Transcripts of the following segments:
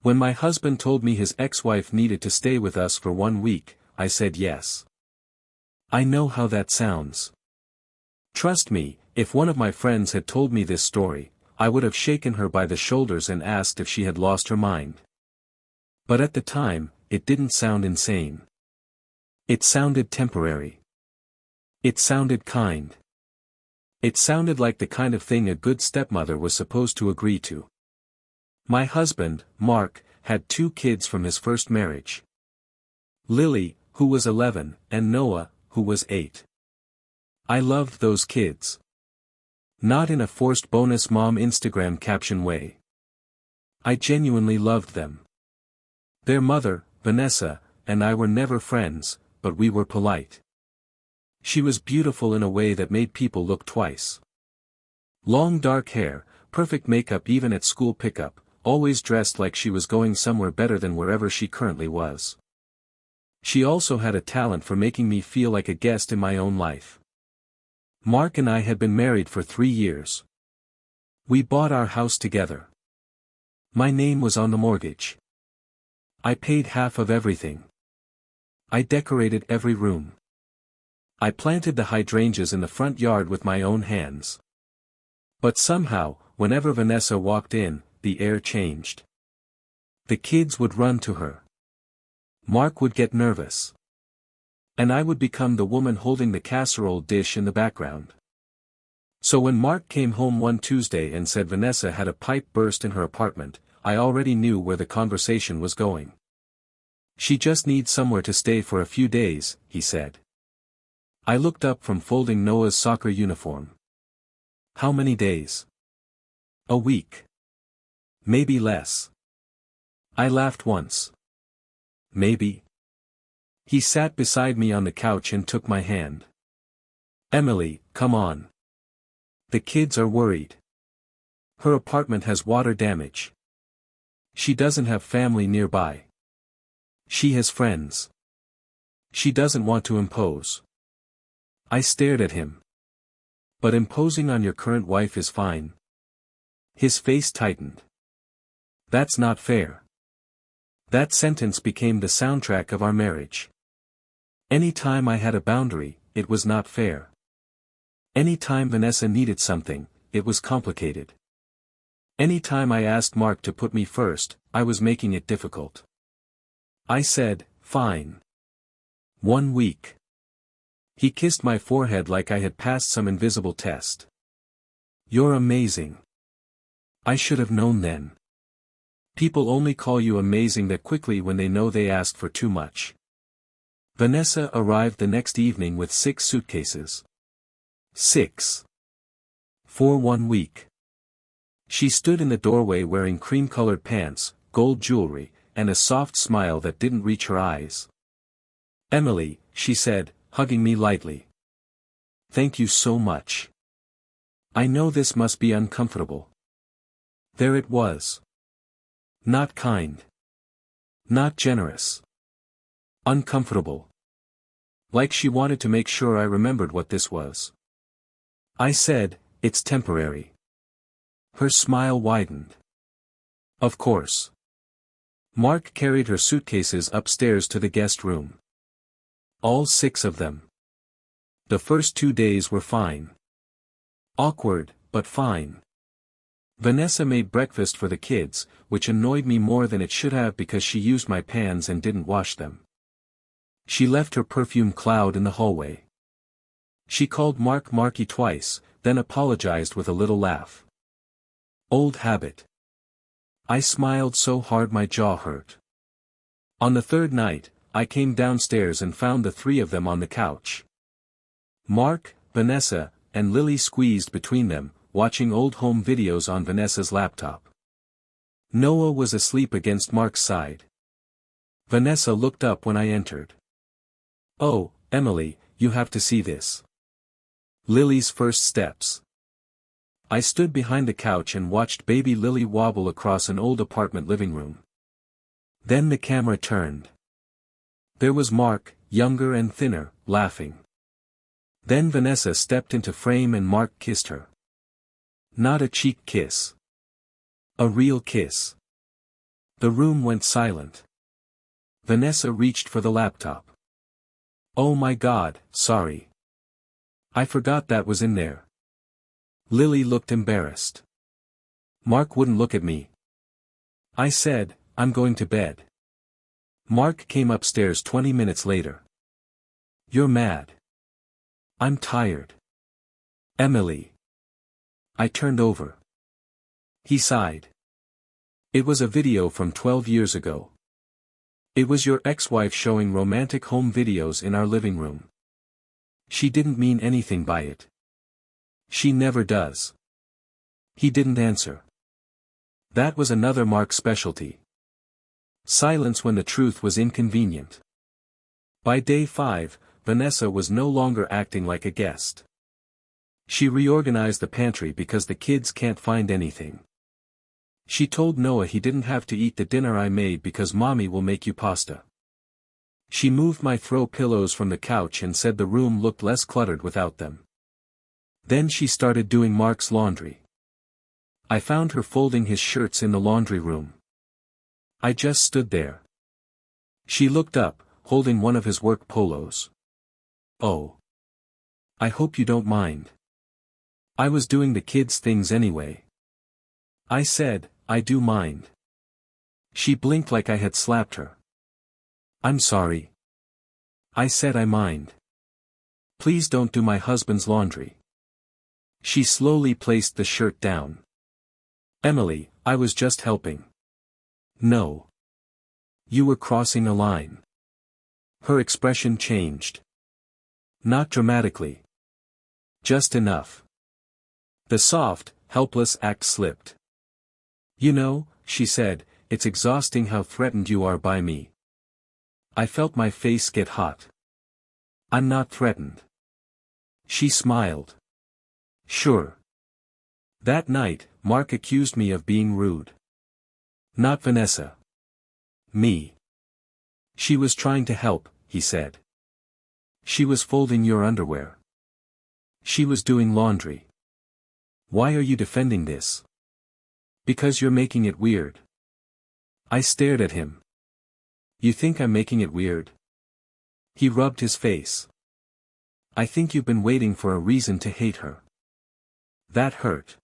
When my husband told me his ex-wife needed to stay with us for 1 week, I said yes. I know how that sounds. Trust me, if one of my friends had told me this story, I would have shaken her by the shoulders and asked if she had lost her mind. But at the time, it didn't sound insane. It sounded temporary. It sounded kind. It sounded like the kind of thing a good stepmother was supposed to agree to. My husband, Mark, had 2 kids from his first marriage. Lily, who was 11, and Noah, who was 8. I loved those kids. Not in a forced bonus mom Instagram caption way. I genuinely loved them. Their mother, Vanessa, and I were never friends, but we were polite. She was beautiful in a way that made people look twice. Long dark hair, perfect makeup even at school pickup, always dressed like she was going somewhere better than wherever she currently was. She also had a talent for making me feel like a guest in my own life. Mark and I had been married for 3 years. We bought our house together. My name was on the mortgage. I paid half of everything. I decorated every room. I planted the hydrangeas in the front yard with my own hands. But somehow, whenever Vanessa walked in, the air changed. The kids would run to her. Mark would get nervous. And I would become the woman holding the casserole dish in the background. So when Mark came home one Tuesday and said Vanessa had a pipe burst in her apartment, I already knew where the conversation was going. She just needs somewhere to stay for a few days, he said. I looked up from folding Noah's soccer uniform. How many days? A week. Maybe less. I laughed once. Maybe. He sat beside me on the couch and took my hand. Emily, come on. The kids are worried. Her apartment has water damage. She doesn't have family nearby. She has friends. She doesn't want to impose. I stared at him. But imposing on your current wife is fine. His face tightened. That's not fair. That sentence became the soundtrack of our marriage. Any time I had a boundary, it was not fair. Any time Vanessa needed something, it was complicated. Any time I asked Mark to put me first, I was making it difficult. I said, fine. 1 week. He kissed my forehead like I had passed some invisible test. You're amazing. I should have known then. People only call you amazing that quickly when they know they asked for too much. Vanessa arrived the next evening with 6 suitcases. 6. For 1 week. She stood in the doorway wearing cream-colored pants, gold jewelry, and a soft smile that didn't reach her eyes. Emily, she said, hugging me lightly. Thank you so much. I know this must be uncomfortable. There it was. Not kind. Not generous. Uncomfortable. Like she wanted to make sure I remembered what this was. I said, it's temporary. Her smile widened. Of course. Mark carried her suitcases upstairs to the guest room. All 6 of them. The first 2 days were fine. Awkward, but fine. Vanessa made breakfast for the kids, which annoyed me more than it should have because she used my pans and didn't wash them. She left her perfume cloud in the hallway. She called Mark Marky twice, then apologized with a little laugh. Old habit. I smiled so hard my jaw hurt. On the 3rd night, I came downstairs and found the 3 of them on the couch. Mark, Vanessa, and Lily squeezed between them, watching old home videos on Vanessa's laptop. Noah was asleep against Mark's side. Vanessa looked up when I entered. Oh, Emily, you have to see this. Lily's first steps. I stood behind the couch and watched baby Lily wobble across an old apartment living room. Then the camera turned. There was Mark, younger and thinner, laughing. Then Vanessa stepped into frame and Mark kissed her. Not a cheek kiss. A real kiss. The room went silent. Vanessa reached for the laptop. "Oh my God, sorry. I forgot that was in there." Lily looked embarrassed. "Mark wouldn't look at me." I said, "I'm going to bed." Mark came upstairs 20 minutes later. "You're mad." "I'm tired." "Emily." I turned over. He sighed. "It was a video from 12 years ago. It was your ex-wife showing romantic home videos in our living room. She didn't mean anything by it. She never does." He didn't answer. That was another Mark's specialty. Silence when the truth was inconvenient. By day 5, Vanessa was no longer acting like a guest. She reorganized the pantry because the kids can't find anything. She told Noah he didn't have to eat the dinner I made because Mommy will make you pasta. She moved my throw pillows from the couch and said the room looked less cluttered without them. Then she started doing Mark's laundry. I found her folding his shirts in the laundry room. I just stood there. She looked up, holding one of his work polos. "Oh. I hope you don't mind. I was doing the kids' things anyway." I said, "I do mind." She blinked like I had slapped her. "I'm sorry." I said, "I mind. Please don't do my husband's laundry." She slowly placed the shirt down. "Emily, I was just helping." "No. You were crossing a line." Her expression changed. "Not dramatically. Just enough." The soft, helpless act slipped. "You know," she said, "it's exhausting how threatened you are by me." I felt my face get hot. "I'm not threatened." She smiled. "Sure." That night, Mark accused me of being rude. Not Vanessa. Me. "She was trying to help," he said. "She was folding your underwear. She was doing laundry. Why are you defending this?" "Because you're making it weird." I stared at him. "You think I'm making it weird?" He rubbed his face. "I think you've been waiting for a reason to hate her." That hurt.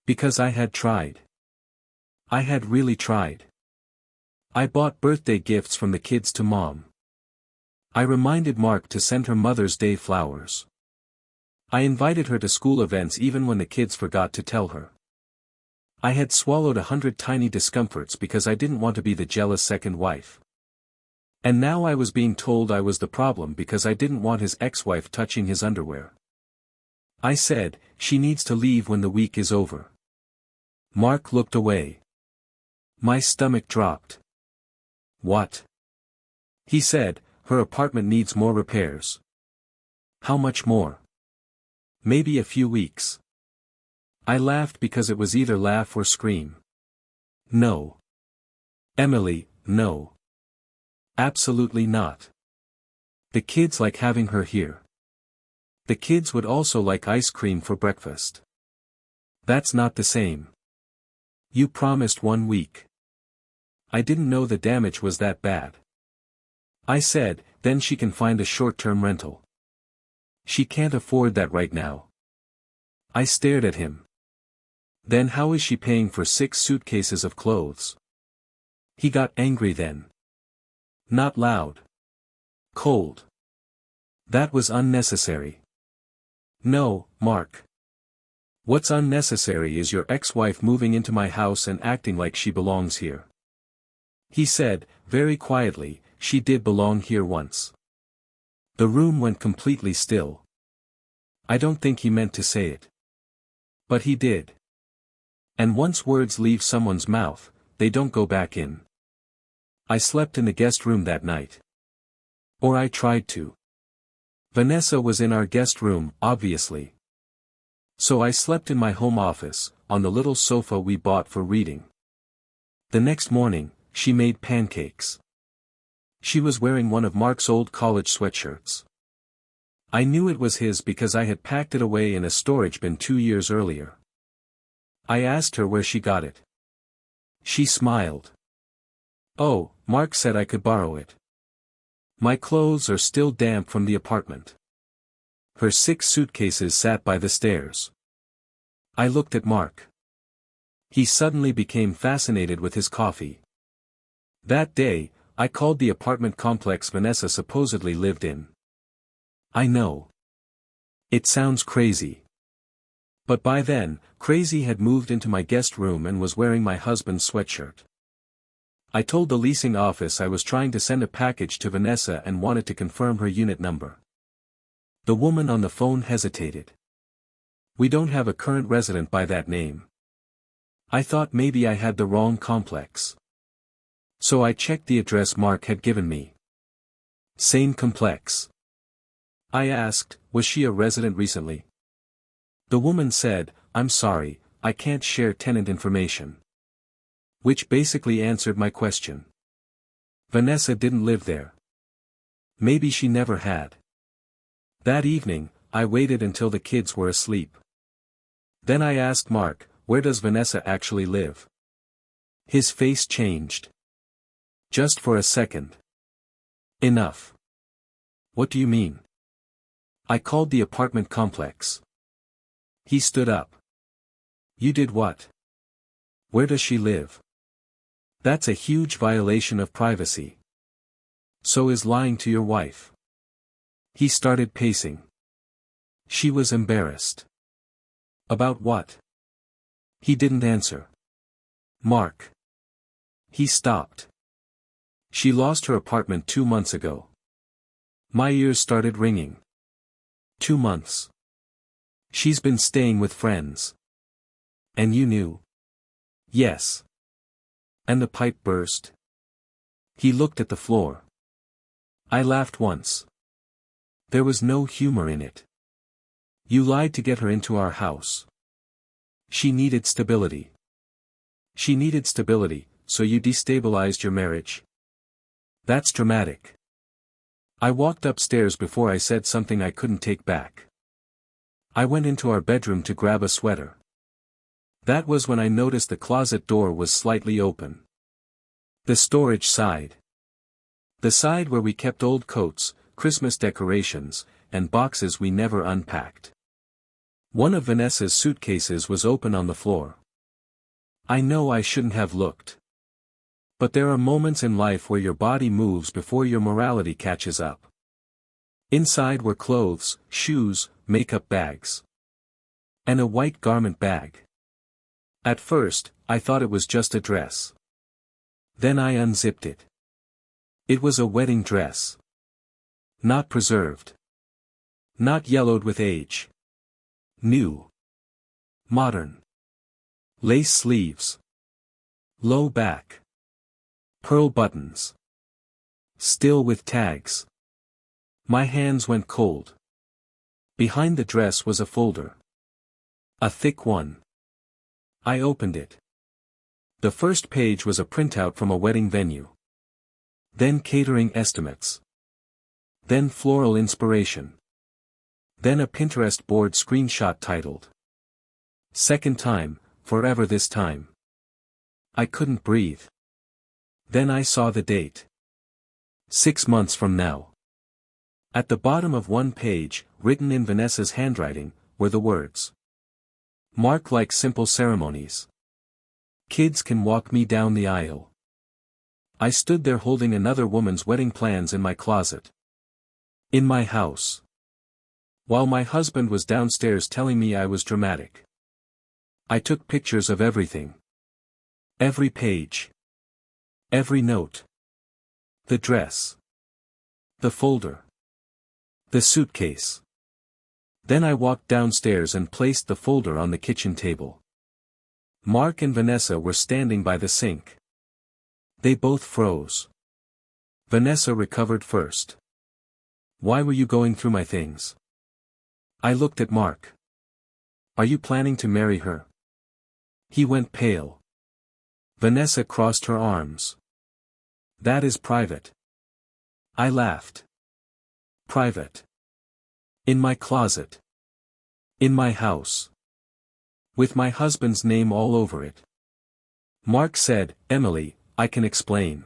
Because I had tried. I had really tried. I bought birthday gifts from the kids to Mom. I reminded Mark to send her Mother's Day flowers. I invited her to school events even when the kids forgot to tell her. I had swallowed 100 tiny discomforts because I didn't want to be the jealous second wife. And now I was being told I was the problem because I didn't want his ex-wife touching his underwear. I said, "She needs to leave when the week is over." Mark looked away. My stomach dropped. "What?" He said, "Her apartment needs more repairs." "How much more?" "Maybe a few weeks." I laughed because it was either laugh or scream. "No. Emily, no. Absolutely not. The kids like having her here. The kids would also like ice cream for breakfast." "That's not the same. You promised 1 week." I didn't know the damage was that bad. I said, "Then she can find a short-term rental." "She can't afford that right now." I stared at him. "Then how is she paying for 6 suitcases of clothes?" He got angry then. Not loud. Cold. That was unnecessary. "No, Mark. What's unnecessary is your ex-wife moving into my house and acting like she belongs here." He said, very quietly, "She did belong here once." The room went completely still. I don't think he meant to say it. But he did. And once words leave someone's mouth, they don't go back in. I slept in the guest room that night. Or I tried to. Vanessa was in our guest room, obviously. So I slept in my home office, on the little sofa we bought for reading. The next morning, she made pancakes. She was wearing one of Mark's old college sweatshirts. I knew it was his because I had packed it away in a storage bin 2 years earlier. I asked her where she got it. She smiled. Oh, Mark said I could borrow it. My clothes are still damp from the apartment. Her 6 suitcases sat by the stairs. I looked at Mark. He suddenly became fascinated with his coffee. That day, I called the apartment complex Vanessa supposedly lived in. I know. It sounds crazy. But by then, Crazy had moved into my guest room and was wearing my husband's sweatshirt. I told the leasing office I was trying to send a package to Vanessa and wanted to confirm her unit number. The woman on the phone hesitated. We don't have a current resident by that name. I thought maybe I had the wrong complex. So I checked the address Mark had given me. Same complex. I asked, was she a resident recently? The woman said, I'm sorry, I can't share tenant information. Which basically answered my question. Vanessa didn't live there. Maybe she never had. That evening, I waited until the kids were asleep. Then I asked Mark, where does Vanessa actually live? His face changed. Just for a second. Enough. What do you mean? I called the apartment complex. He stood up. You did what? Where does she live? That's a huge violation of privacy. So is lying to your wife. He started pacing. She was embarrassed. About what? He didn't answer. Mark. He stopped. She lost her apartment 2 months ago. My ears started ringing. 2 months. She's been staying with friends. And you knew? Yes. And the pipe burst? He looked at the floor. I laughed once. There was no humor in it. You lied to get her into our house. She needed stability. She needed stability, so you destabilized your marriage. That's dramatic. I walked upstairs before I said something I couldn't take back. I went into our bedroom to grab a sweater. That was when I noticed the closet door was slightly open. The storage side. The side where we kept old coats, Christmas decorations, and boxes we never unpacked. One of Vanessa's suitcases was open on the floor. I know I shouldn't have looked. But there are moments in life where your body moves before your morality catches up. Inside were clothes, shoes, makeup bags. And a white garment bag. At first, I thought it was just a dress. Then I unzipped it. It was a wedding dress. Not preserved. Not yellowed with age. New. Modern. Lace sleeves. Low back. Pearl buttons. Still with tags. My hands went cold. Behind the dress was a folder. A thick one. I opened it. The first page was a printout from a wedding venue. Then catering estimates. Then floral inspiration. Then a Pinterest board screenshot titled, "Second time, forever this time." I couldn't breathe. Then I saw the date. 6 months from now. At the bottom of one page, written in Vanessa's handwriting, were the words, "Mark like simple ceremonies. Kids can walk me down the aisle." I stood there holding another woman's wedding plans in my closet. In my house. While my husband was downstairs telling me I was dramatic. I took pictures of everything. Every page. Every note. The dress. The folder. The suitcase. Then I walked downstairs and placed the folder on the kitchen table. Mark and Vanessa were standing by the sink. They both froze. Vanessa recovered first. "Why were you going through my things?" I looked at Mark. "Are you planning to marry her?" He went pale. Vanessa crossed her arms. "That is private." I laughed. "Private. In my closet. In my house. With my husband's name all over it." Mark said, "Emily, I can explain."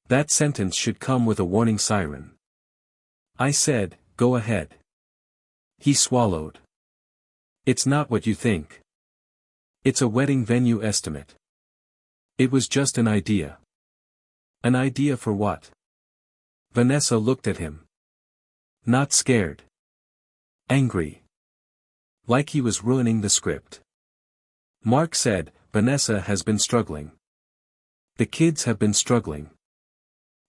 That sentence should come with a warning siren. I said, go ahead. He swallowed. It's not what you think. It's a wedding venue estimate. It was just an idea. An idea for what? Vanessa looked at him. Not scared. Angry. Like he was ruining the script. Mark said, Vanessa has been struggling. The kids have been struggling.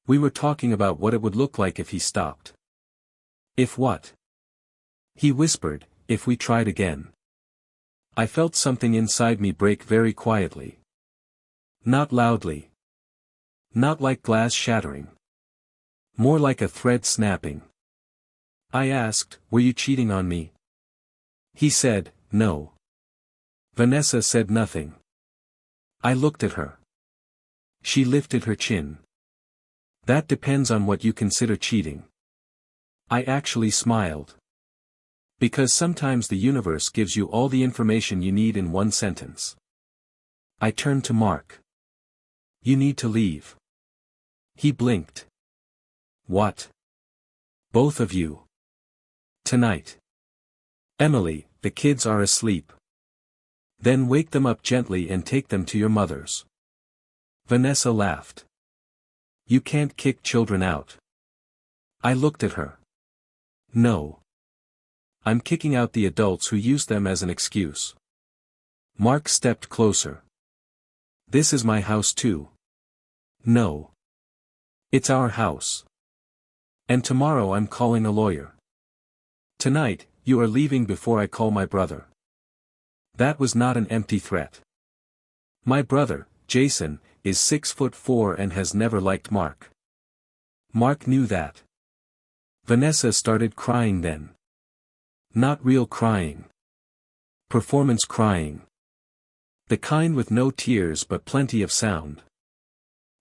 We were talking about what it would look like if he stopped. If what? He whispered, if we tried again. I felt something inside me break very quietly. Not loudly. Not like glass shattering. More like a thread snapping. I asked, were you cheating on me? He said, no. Vanessa said nothing. I looked at her. She lifted her chin. That depends on what you consider cheating. I actually smiled. Because sometimes the universe gives you all the information you need in one sentence. I turned to Mark. You need to leave. He blinked. What? Both of you. Tonight. Emily, the kids are asleep. Then wake them up gently and take them to your mother's. Vanessa laughed. You can't kick children out. I looked at her. No. I'm kicking out the adults who use them as an excuse. Mark stepped closer. This is my house too. No. It's our house. And tomorrow I'm calling a lawyer. Tonight, you are leaving before I call my brother. That was not an empty threat. My brother, Jason, is 6'4" and has never liked Mark. Mark knew that. Vanessa started crying then. Not real crying. Performance crying. The kind with no tears but plenty of sound.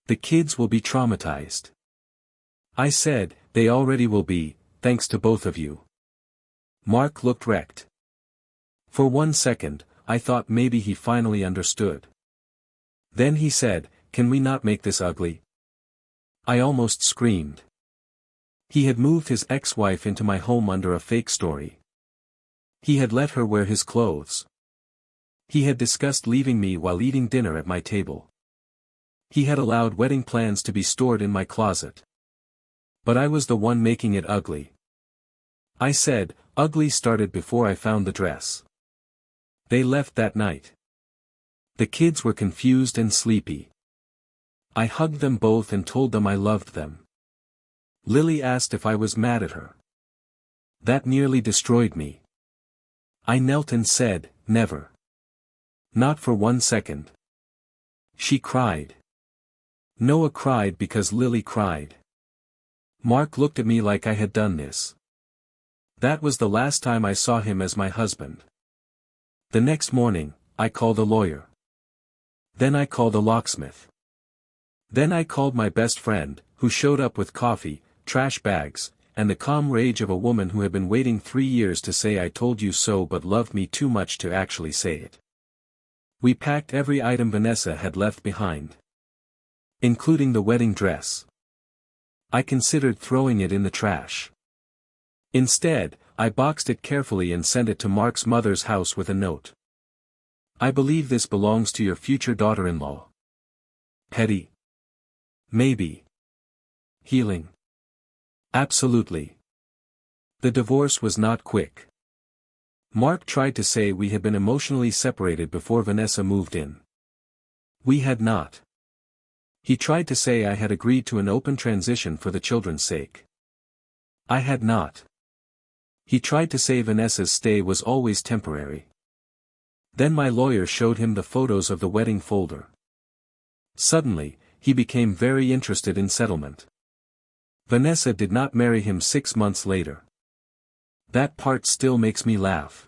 The kids will be traumatized. I said, they already will be, thanks to both of you. Mark looked wrecked. For 1 second, I thought maybe he finally understood. Then he said, can we not make this ugly? I almost screamed. He had moved his ex-wife into my home under a fake story. He had let her wear his clothes. He had discussed leaving me while eating dinner at my table. He had allowed wedding plans to be stored in my closet. But I was the one making it ugly. I said, ugly started before I found the dress. They left that night. The kids were confused and sleepy. I hugged them both and told them I loved them. Lily asked if I was mad at her. That nearly destroyed me. I knelt and said, never. Not for 1 second. She cried. Noah cried because Lily cried. Mark looked at me like I had done this. That was the last time I saw him as my husband. The next morning, I called a lawyer. Then I called a locksmith. Then I called my best friend, who showed up with coffee, trash bags, and the calm rage of a woman who had been waiting 3 years to say I told you so but loved me too much to actually say it. We packed every item Vanessa had left behind. Including the wedding dress. I considered throwing it in the trash. Instead, I boxed it carefully and sent it to Mark's mother's house with a note. I believe this belongs to your future daughter-in-law. Petty. Maybe. Healing. Absolutely. The divorce was not quick. Mark tried to say we had been emotionally separated before Vanessa moved in. We had not. He tried to say I had agreed to an open transition for the children's sake. I had not. He tried to say Vanessa's stay was always temporary. Then my lawyer showed him the photos of the wedding folder. Suddenly, he became very interested in settlement. Vanessa did not marry him 6 months later. That part still makes me laugh.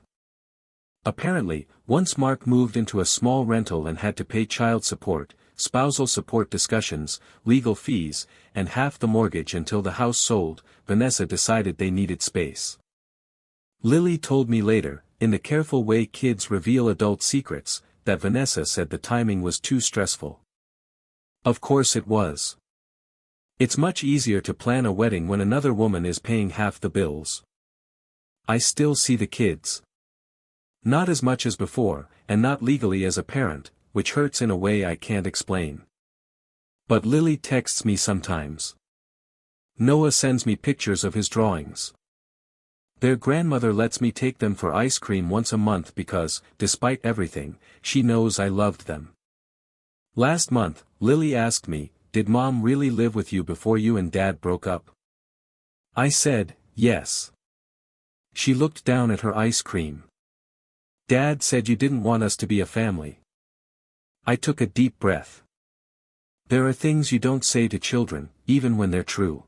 Apparently, once Mark moved into a small rental and had to pay child support, spousal support discussions, legal fees, and half the mortgage until the house sold, Vanessa decided they needed space. Lily told me later, in the careful way kids reveal adult secrets, that Vanessa said the timing was too stressful. Of course it was. It's much easier to plan a wedding when another woman is paying half the bills. I still see the kids. Not as much as before, and not legally as a parent, which hurts in a way I can't explain. But Lily texts me sometimes. Noah sends me pictures of his drawings. Their grandmother lets me take them for ice cream once a month because, despite everything, she knows I loved them. Last month, Lily asked me, "Did Mom really live with you before you and Dad broke up?" I said, "Yes." She looked down at her ice cream. "Dad said you didn't want us to be a family." I took a deep breath. There are things you don't say to children, even when they're true.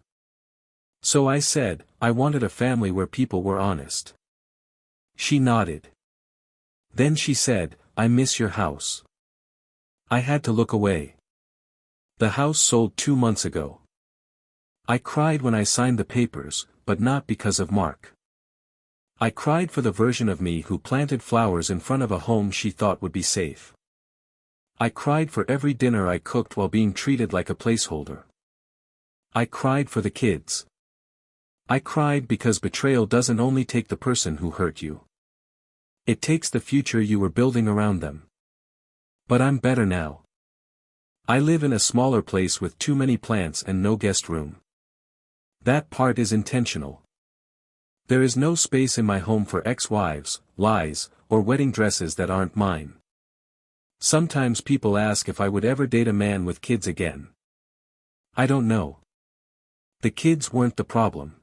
So I said, I wanted a family where people were honest. She nodded. Then she said, "I miss your house." I had to look away. The house sold 2 months ago. I cried when I signed the papers, but not because of Mark. I cried for the version of me who planted flowers in front of a home she thought would be safe. I cried for every dinner I cooked while being treated like a placeholder. I cried for the kids. I cried because betrayal doesn't only take the person who hurt you. It takes the future you were building around them. But I'm better now. I live in a smaller place with too many plants and no guest room. That part is intentional. There is no space in my home for ex-wives, lies, or wedding dresses that aren't mine. Sometimes people ask if I would ever date a man with kids again. I don't know. The kids weren't the problem.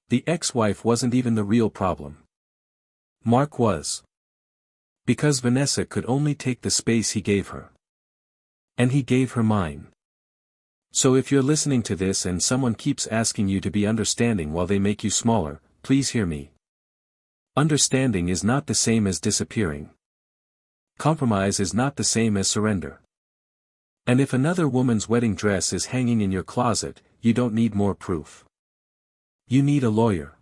The ex-wife wasn't even the real problem. Mark was. Because Vanessa could only take the space he gave her. And he gave her mine. So if you're listening to this and someone keeps asking you to be understanding while they make you smaller, please hear me. Understanding is not the same as disappearing. Compromise is not the same as surrender. And if another woman's wedding dress is hanging in your closet, you don't need more proof. You need a lawyer.